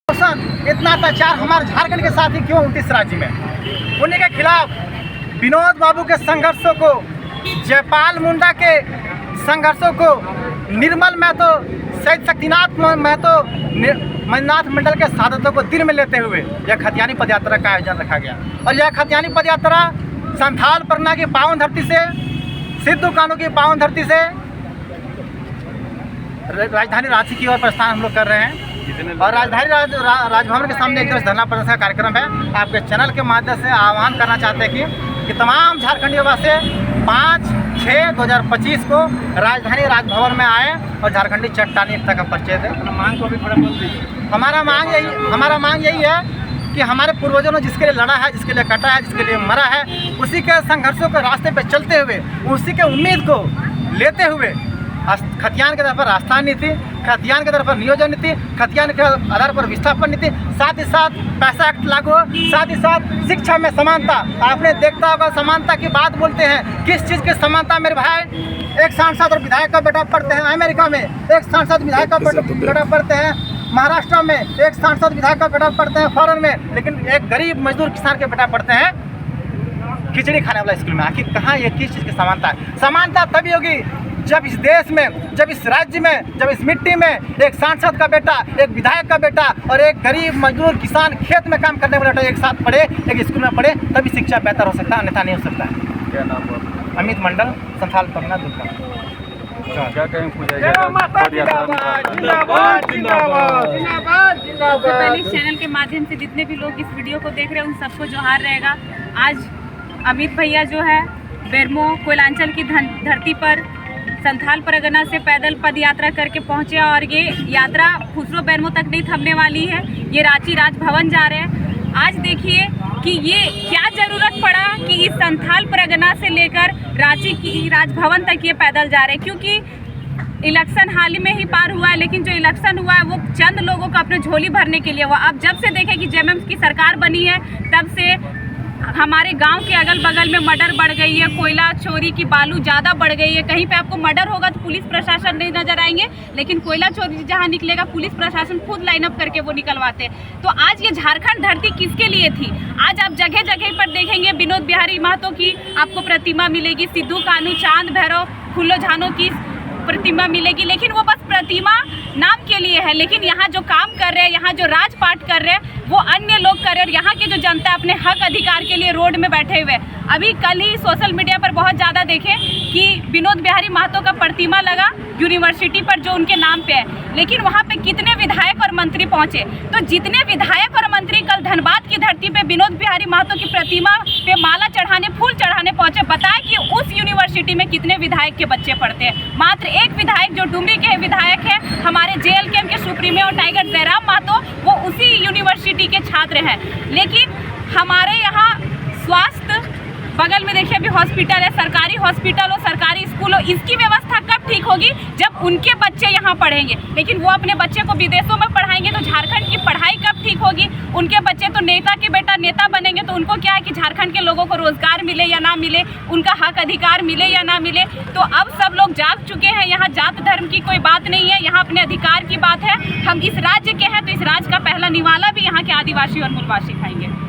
इतना अत्याचार हमारे झारखंड के साथ ही क्यों 29 राज्य में। उन्हीं के खिलाफ विनोद बाबू के संघर्षों को, जयपाल मुंडा के संघर्षों को, निर्मल महतो, शहीद शक्तिनाथ महतो, मणिनाथ मंडल के शहादतों को दिल में लेते हुए यह खतियानी पदयात्रा का आयोजन रखा गया। और यह खतियानी पदयात्रा संथाल परगना की पावन धरती से, सिद्धू कानू की पावन धरती से राजधानी रांची की ओर प्रस्थान हम लोग कर रहे हैं। और राजधानी राजभवन के सामने एक धरना प्रदर्शन का कार्यक्रम है। आपके चैनल के माध्यम से आह्वान करना चाहते हैं कि तमाम झारखंडी वासी 5/6/2025 को राजधानी राजभवन में आए और झारखंडी चट्टानी एकता का परिचय दें। मांग को भी थोड़ा बोल दीजिए। हमारा मांग यही है कि हमारे पूर्वजों ने जिसके लिए लड़ा है, जिसके लिए कटा है, जिसके लिए मरा है, उसी के संघर्षों के रास्ते पर चलते हुए, उसी के उम्मीद को लेते हुए खतियान के आधार पर राजस्थान नीति, खतियान के आधार पर नियोजन नीति, खतियान के आधार पर विस्थापन नीति, साथ ही साथ पैसा एक्ट लागू हो, साथ ही साथ शिक्षा में समानता। आपने देखता होगा समानता की बात बोलते हैं, किस चीज़ की समानता मेरे भाई? एक सांसद और विधायक का बेटा पढ़ते हैं अमेरिका में, एक सांसद विधायक का बेटा पढ़ते हैं महाराष्ट्र में, एक सांसद विधायक का बेटा पढ़ते हैं फॉरेन में, लेकिन एक गरीब मजदूर किसान के बेटा पढ़ते हैं खिचड़ी खाने वाला स्कूल में। आखिर कहाँ ये किस चीज़ की समानता है? समानता तभी होगी जब इस देश में, जब इस राज्य में, जब इस मिट्टी में एक सांसद का बेटा, एक विधायक का बेटा और एक गरीब मजदूर किसान खेत में काम करने वाला बेटा एक साथ पढ़े, एक स्कूल में पढ़े, तभी शिक्षा बेहतर हो सकता है, अन्यथा नहीं हो सकता है। क्या नाम है? अमित मंडल, संथाल परगना दुर्गा। क्या कहें पूजा पहले इस चैनल के माध्यम से जितने भी लोग इस वीडियो को देख रहे हैं उन सबको जोहार रहेगा। आज अमित भैया जो है बेरमो कोयलांचल की धरती पर संथाल परगना से पैदल पद यात्रा करके पहुंचे और ये यात्रा खुसरो बेरमो तक नहीं थमने वाली है, ये रांची राजभवन जा रहे हैं। आज देखिए कि ये क्या ज़रूरत पड़ा कि इस संथाल परगना से लेकर रांची की राजभवन तक ये पैदल जा रहे हैं, क्योंकि इलेक्शन हाल ही में ही पार हुआ है, लेकिन जो इलेक्शन हुआ है वो चंद लोगों को अपने झोली भरने के लिए हुआ। अब जब से देखें कि जेएमएम की सरकार बनी है तब से हमारे गांव के अगल बगल में मर्डर बढ़ गई है, कोयला चोरी की बालू ज़्यादा बढ़ गई है। कहीं पे आपको मर्डर होगा तो पुलिस प्रशासन नहीं नजर आएंगे, लेकिन कोयला चोरी जहां निकलेगा पुलिस प्रशासन खुद लाइनअप करके वो निकलवाते हैं। तो आज ये झारखंड धरती किसके लिए थी? आज आप जगह जगह पर देखेंगे विनोद बिहारी महतो की आपको प्रतिमा मिलेगी, सिद्धू कानू, चांद भैरव, फुल्लो झानो की प्रतिमा मिलेगी, लेकिन वो बस प्रतिमा नाम के लिए है। लेकिन यहाँ जो काम कर रहे हैं, यहाँ जो राजपाट कर रहे हैं वो अन्य लोग कर रहे हैं और यहाँ की जो जनता अपने हक अधिकार के लिए रोड में बैठे हुए। अभी कल ही सोशल मीडिया पर बहुत ज़्यादा देखे कि विनोद बिहारी महतो का प्रतिमा लगा यूनिवर्सिटी पर जो उनके नाम पे है, लेकिन वहाँ पे कितने विधायक और मंत्री पहुँचे? तो जितने विधायक और मंत्री कल धनबाद की धरती पे विनोद बिहारी महतो की प्रतिमा पे माला चढ़ाने, फूल चढ़ाने पहुँचे, बताएं कि उस यूनिवर्सिटी में कितने विधायक के बच्चे पढ़ते हैं? मात्र एक विधायक जो डुमरी के विधायक हैं, हमारे जेएलके के सुप्रीमो टाइगर जयराम महतो, वो उसी यूनिवर्सिटी के छात्र हैं। लेकिन हमारे यहाँ स्वास्थ्य बगल में देखिए अभी हॉस्पिटल है, सरकारी हॉस्पिटल हो, सरकारी स्कूल हो, इसकी व्यवस्था कब ठीक होगी? जब उनके बच्चे यहाँ पढ़ेंगे। लेकिन वो अपने बच्चे को विदेशों में पढ़ाएंगे तो झारखंड की पढ़ाई कब ठीक होगी? उनके बच्चे तो नेता के बेटा नेता बनेंगे, तो उनको क्या है कि झारखंड के लोगों को रोजगार मिले या ना मिले, उनका हक अधिकार मिले या ना मिले। तो अब सब लोग जाग चुके हैं, यहाँ जात धर्म की कोई बात नहीं है, यहाँ अपने अधिकार की बात है। हम इस राज्य के हैं तो इस राज्य का पहला निवाला भी यहाँ के आदिवासी और मूलवासी खाएंगे।